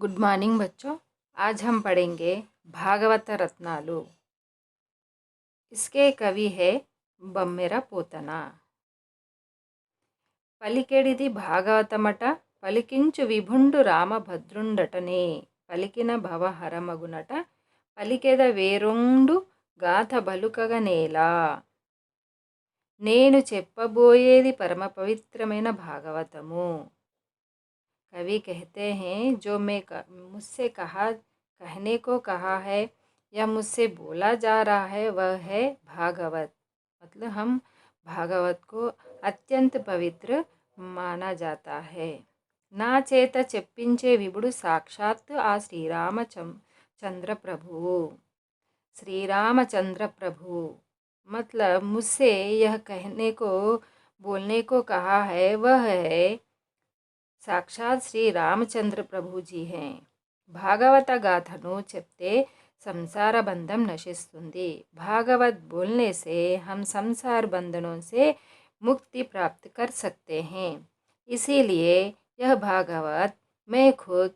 Good morning बच्चों। आज हम पढ़ेंगे भागवत रत्नालु। इसके कवि है बम्मेरा पोतना। పలికెడిది భాగవతమట పలికించు విభుండు రామభద్రుండటనే పలికిన భవహరమగునట పలికెద వేరొండు గాథ బలుకగనేలా। నేను చెప్పబోయేది పరమ పవిత్రమైన భాగవతము। कवि कहते हैं जो मुझसे कहने को कहा है या मुझसे बोला जा रहा है वह है भागवत। मतलब हम भागवत को अत्यंत पवित्र माना जाता है। ना చేత చెప్పించే విభుడు సాక్షాత్ ఆ चंद्र प्रभु। श्री रामचंद्र प्रभु मतलब मुझसे यह कहने को बोलने को कहा है वह है साक्षात श्री रामचंद्र प्रभु जी हैं। भागवत गाथनु చెప్తే संसार बंधन नशिस्तुंदी। भागवत बोलने से हम संसार बंधनों से मुक्ति प्राप्त कर सकते हैं। इसीलिए यह भागवत मैं खुद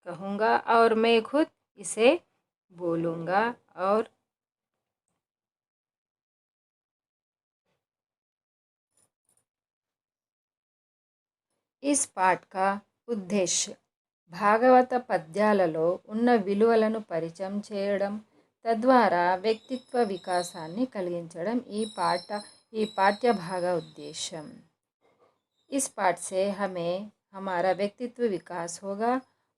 कहूँगा और मैं खुद इसे बोलूँगा। और इस पाठ का ఉద్దేశ్యం భాగవత పద్యాలలో ఉన్న విలువలను పరిచయం చేయడం, తద్వారా వ్యక్తిత్వ వికాసాన్ని కలిగించడం ఈ పాఠ్య భాగ ఉద్దేశ్యం। इस पाठ से हमें हमारा व्यक्तित्व विकास होगा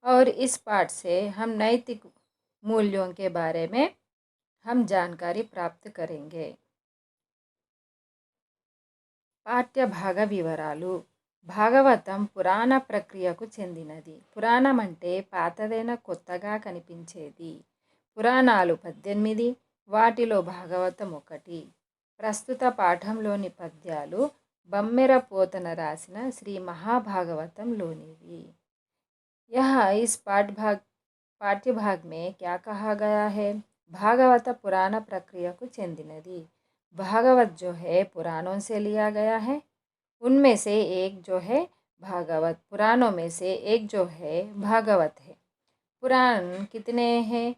और इस पाठ से हम नैतिक मूल्यों के बारे में हम जानकारी प्राप्त करेंगे। పాఠ్య భాగ వివరాలు। భాగవతం పురాణ ప్రక్రియకు చెందినది। పురాణం అంటే పాతదైన కొత్తగా కనిపించేది। పురాణాలు 18, వాటిలో భాగవతం ఒకటి। ప్రస్తుత పాఠంలోని పద్యాలు బమ్మెర పోతన రాసిన శ్రీ महाभागवतंలోనివి। यहाँ इस पाठ्य भाग में क्या कहा गया है? भागवत पुराण प्रक्रिया को चेंदिनदी। भागवत जो है पुराणों से लिया गया है। उनमें से एक जो है भागवत, पुराणों में से एक जो है भागवत है। पुराण कितने हैं?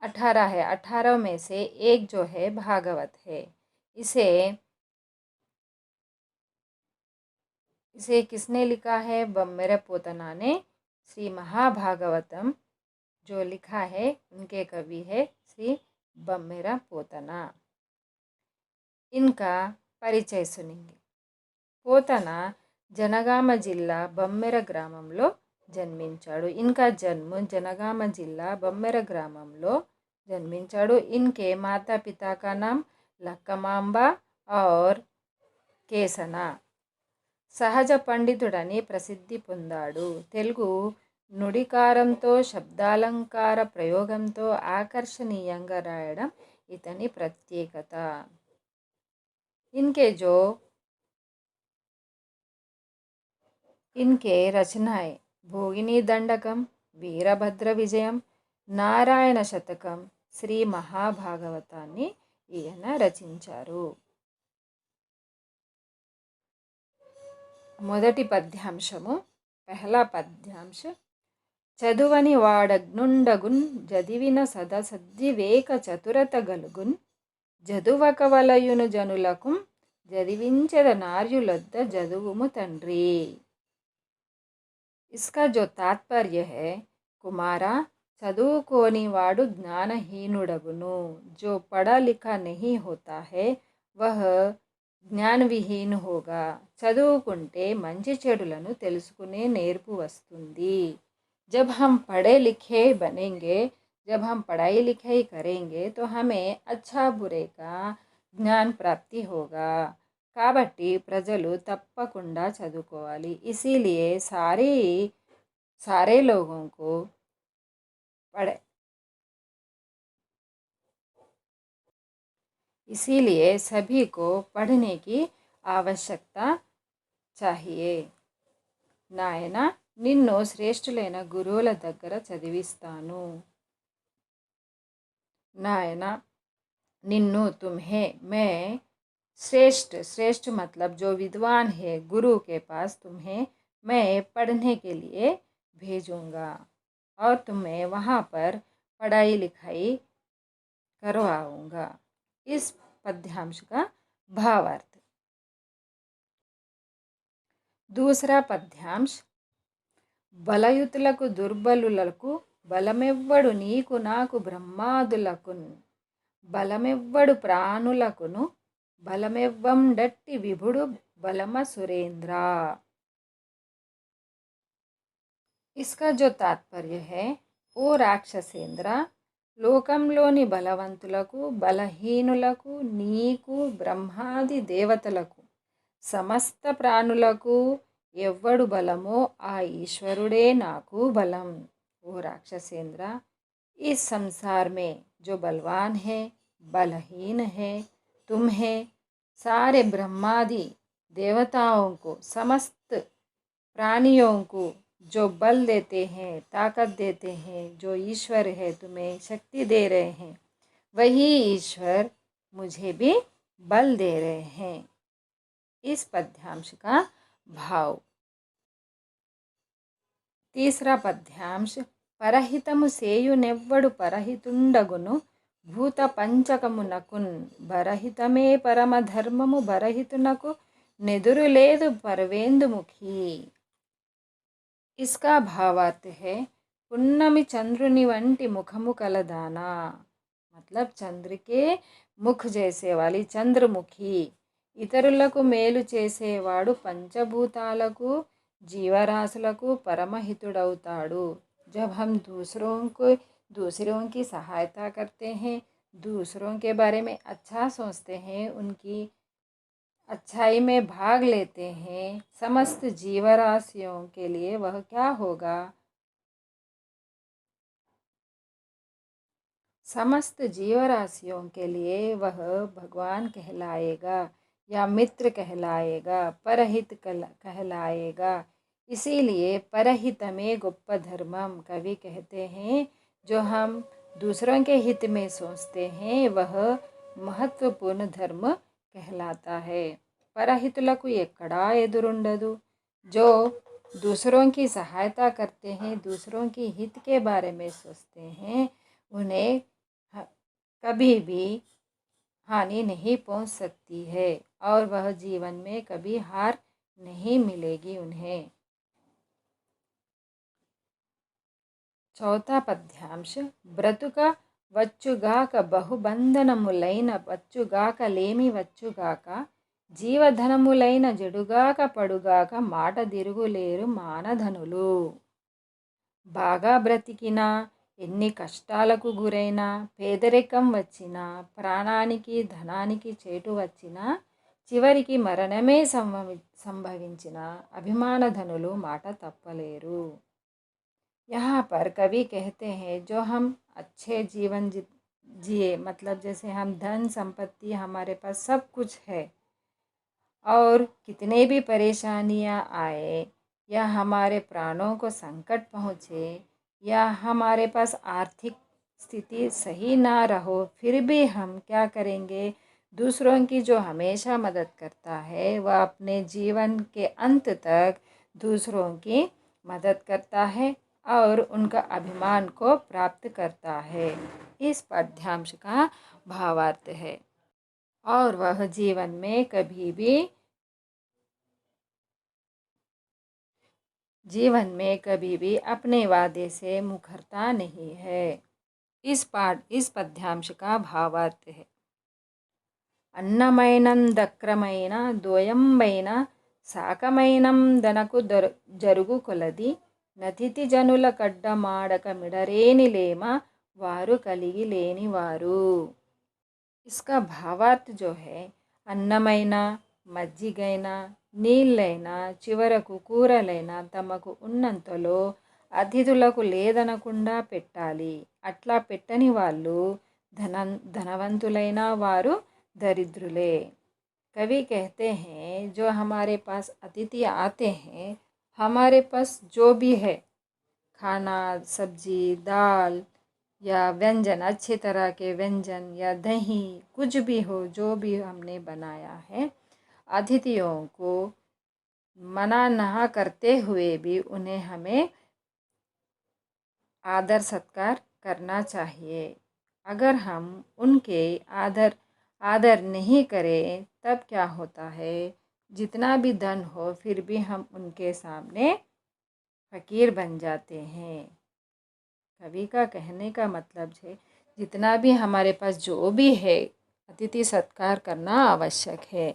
18 है। 18 में से एक जो है भागवत है। इसे किसने लिखा है? बम्मेरा पोतना ने श्री महाभागवतम जो लिखा है उनके कवि है श्री बम्मेरा पोतना। इनका परिचय सुनेंगे। పోతన జనగామ జిల్లా బమ్మెర గ్రామంలో జన్మించాడు। इनका जन्म जनगाम जिला बम्मेर ग्रामंలో जन्मिंचाడు। इनके माता पिता का नाम లక్కమాంబ और కేసన। సహజ పండితుడని ప్రసిద్ధి పొందాడు। తెలుగు నుడికారంతో శబ్దాలంకార ప్రయోగంతో ఆకర్షణీయంగా రాయడం ఇతని ప్రత్యేకత। इनके रचनाएं भोगिनी दंडकम, वीरभद्र विजयम, नारायण शतकम, श्री महाभागवताన్ని ఈయన రచించారు। మొదటి పద్యాంశము పహలా పద్యాంశ। చదువని వాడగ్నుండగున్ జదివిన సదసద్వివేక చతురత గలుగున్ జదువక వలయును జనులకు జదివించెద నార్యులొద్ద జదువుము తండ్రి। इसका जो तात्पर्य है, कुमारा చదువుకోని వాడు జ్ఞానహీనుడగును। जो पढ़ा लिखा नहीं होता है वह ज्ञान विहीन होगा। చదువుకుంటే మంచి చెడులను తెలుసుకునే నేర్పు వస్తుంది। जब हम पढ़े लिखे बनेंगे, जब हम पढ़ाई लिखाई करेंगे तो हमें अच्छा बुरे का ज्ञान प्राप्ति होगा। కాబట్టి ప్రజలు తప్పకుండా చదువుకోవాలి। इसीलिए सारे लोगों को इसीलिए सभी को पढ़ने की आवश्यकता चाहिए। నాయన నిన్ను శ్రేష్ఠులైన గురువుల దగ్గర చదివిస్తాను। నాయన నిన్ను तुम्हें मैं श्रेष्ठ मतलब जो विद्वान है गुरु के पास तुम्हें मैं पढ़ने के लिए भेजूँगा। और तुम्हें वहाँ पर पढ़ाई लिखाई करवाऊँगा। इस पद्यांश का भावार्थ। दूसरा पद्यांश। బలయుతులకు దుర్బలులకు బలమెవ్వడు నీకు నాకు బ్రహ్మాదులకున్ బలమెవ్వడు ప్రాణులకును బలమెవ్వండట్టి విభుడు బలమ सुरेंद्र। इसका जो तात्पर्य है, ఓ రాక్షసేంద్ర, లోకంలోని బలవంతులకు బలహీనులకు నీకు బ్రహ్మాది దేవతలకు సమస్త ప్రాణులకు ఎవ్వడు బలమో ఆ ईश्वरुडे नाकू बलम। वो राक्षसेंद्र, इस संसार में जो बलवान है, बलहीन है, तुम्हें सारे ब्रह्मादि देवताओं को, समस्त प्राणियों को जो बल देते हैं, ताकत देते हैं, जो ईश्वर है तुम्हें शक्ति दे रहे हैं, वही ईश्वर मुझे भी बल दे रहे हैं। इस पद्यांश का भाव। तीसरा पद्यांश। परहितमु सेयुनेव्वडु परहितुंडगुनु भूत पंचकमुनकुन बरहितमे परम धर्ममु बरहितुनकु नेदुरुलेदु परवेंदुमुखी। इसका भावार्थ है, पुन्नमि चंद्रुनि वंटि मुखमु कलदाना, मतलब चंद्र के मुख जैसे वाली चंद्रमुखी। ఇతరులకు మేలు చేసేవాడు పంచభూతాలకు जीवराशुలకు परमहितुडौताडु। जब हम दूसरों की सहायता करते हैं, दूसरों के बारे में अच्छा सोचते हैं, उनकी अच्छाई में भाग लेते हैं, समस्त जीवराशियों के लिए वह क्या होगा? समस्त जीवराशियों के लिए वह भगवान कहलाएगा या मित्र कहलाएगा, परहित कहलाएगा। इसीलिए परहित में गोप्प धर्मम, कवि कहते हैं, जो हम दूसरों के हित में सोचते हैं वह महत्वपूर्ण धर्म कहलाता है। परहितुలకు ఎక్కడా ఎదురుండదు। जो दूसरों की सहायता करते हैं, दूसरों की हित के बारे में सोचते हैं, उन्हें कभी भी हानि नहीं पहुंच सकती है और वह जीवन में कभी हार नहीं मिलेगी उन्हें। चौथा पद्यांश। ब्रतुक వచ్చుగాక బహుబంధనములైన వచ్చుగాక లేమి వచ్చుగాక జీవధనములైన జడుగాక పడుగాక మాట దిరుగులేరు మానధనులు। బాగా బ్రతికినా, ఎన్ని కష్టాలకు గురైనా, పేదరికం వచ్చినా, ప్రాణానికి ధనానికి చేటు వచ్చినా, చివరికి మరణమే సంభవించిన అభిమానధనులు మాట తప్పలేరు। यहाँ पर कवि कहते हैं, जो हम अच्छे जीवन जिए, मतलब जैसे हम धन संपत्ति हमारे पास सब कुछ है और कितने भी परेशानियाँ आए या हमारे प्राणों को संकट पहुँचे या हमारे पास आर्थिक स्थिति सही ना रहो, फिर भी हम क्या करेंगे? दूसरों की जो हमेशा मदद करता है वह अपने जीवन के अंत तक दूसरों की मदद करता है और उनका अभिमान को प्राप्त करता है। इस पद्यांश का भावार्थ है। और वह जीवन में कभी भी अपने वादे से मुकरता नहीं है। इस पद्यांश का भावार्थ है, अन्नमैनंदक्रमैन दोयंबैन साकमैनंदनकु जरुगु కొలది నతితి జనుల కడ్డమాడక మిడరేని లేమ వారు కలిగి లేని వారు। इसका भावार्थ जो है, అన్నమైనా, మజ్జిగైనా, నీళ్ళైనా, చివరకు కూరలైనా తమకు ఉన్నంతలో అతిథులకు లేదనకుండా పెట్టాలి। అట్లా పెట్టని వాళ్ళు ధనవంతులైన వారు दरिद्रुले। कवि कहते हैं, जो हमारे पास अतिथि आते हैं, हमारे पास जो भी है खाना, सब्जी, दाल या व्यंजन, अच्छे तरह के व्यंजन या दही, कुछ भी हो, जो भी हमने बनाया है, अतिथियों को मना ना करते हुए भी उन्हें हमें आदर सत्कार करना चाहिए। अगर हम उनके आदर नहीं करें तब क्या होता है, जितना भी धन हो फिर भी हम उनके सामने फ़कीर बन जाते हैं। कवि का कहने का मतलब है, जितना भी हमारे पास जो भी है, अतिथि सत्कार करना आवश्यक है।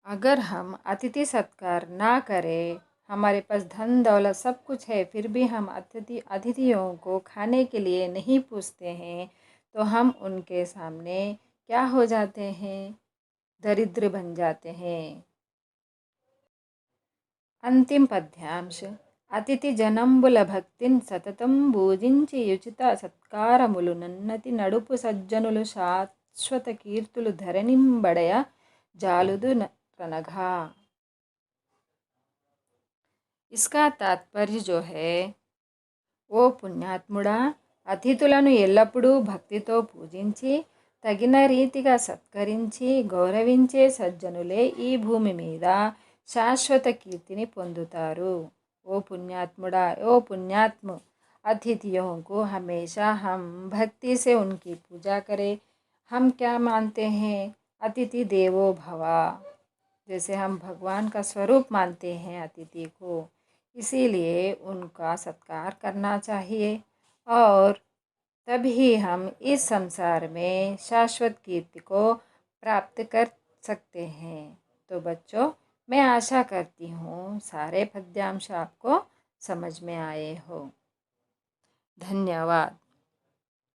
अगर हम अतिथि सत्कार ना करें, हमारे पास धन दौलत सब कुछ है, फिर भी हम अतिथियों को खाने के लिए नहीं पूछते हैं, तो हम उनके सामने क्या हो जाते हैं, दरिद्र बन जाते हैं। अंतिम पद्यांश। అతిథి జనంబుల భక్తిన్ సతతం పూజించి యుచిత సత్కారములు నన్నతి నడుపు సజ్జనులు శాశ్వత కీర్తులు ధరణింబడయ జాలుదు రనఘా। इसका तात्पर्य जो है, ఓ పుణ్యాత్ముడా, అతిథులను ఎల్లప్పుడూ భక్తితో పూజించి తగిన రీతిగా సత్కరించి గౌరవించే సజ్జనులే ఈ భూమి మీద శాశ్వత కీర్తిని పొందుతారు। ओ पुण्यात्मुड़ा, ओ पुण्यात्म, अतिथियों को हमेशा हम भक्ति से उनकी पूजा करें। हम क्या मानते हैं, अतिथि देवो भवा, जैसे हम भगवान का स्वरूप मानते हैं अतिथि को, इसीलिए उनका सत्कार करना चाहिए और तभी हम इस संसार में शाश्वत कीर्ति को प्राप्त कर सकते हैं। तो बच्चों, मैं आशा करती हूँ सारे पद्यांश आपको समझ में आए हो। धन्यवाद।